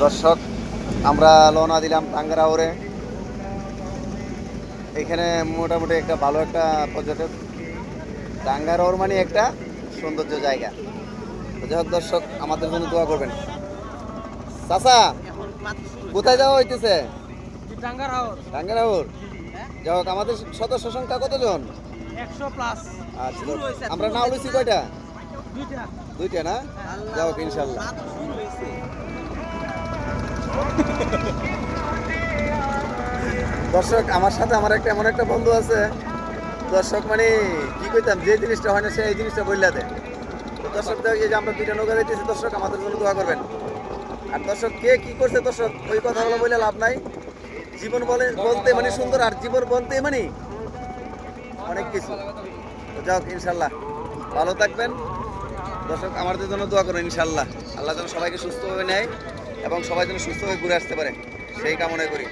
দর্শক, আমরা রওনা দিলাম টাঙ্গারাউরে। এখানে মোটামুটি একটা ভালো একটা পর্যটক, টাঙ্গারাউর মানে একটা সৌন্দর্য জায়গা। তো যাই হোক দর্শক, আমাদের জন্য দোয়া করবেন। চাচা, কোথায় যাওয়া হইতেছে? টাঙ্গারাউর। যাই হোক, আমাদের সদস্য সংখ্যা কতজন? 100+। আচ্ছা, আমরা নাও লইছি কয়টা? দুইটা না? যাই হোক ইনশাল্লাহ। দর্শক, আমার সাথে আমার একটা এমন একটা বন্ধু আছে, দর্শক মানে কি কইতাম, যে জিনিসটা হয় না সে এই জিনিসটা বললা দেয়। তো দর্শক, এই যে আমরা দুইটা নৌকা দিতেছি, দর্শক আমাদের জন্য দোয়া করবেন। আর দর্শক, কে কি করছে দর্শক ওই কথাগুলো বলে লাভ নাই। জীবন বলতে মানে সুন্দর, আর জীবন বলতে মানে অনেক কিছু। তো যাই হোক ইনশাল্লাহ, ভালো থাকবেন দর্শক, আমাদের জন্য দোয়া করুন ইনশাল্লাহ। আল্লাহ যেন সবাইকে সুস্থভাবে নেয় এবং সবাই যেন সুস্থভাবে ঘুরে আসতে পারে, সেই কামনাই করি।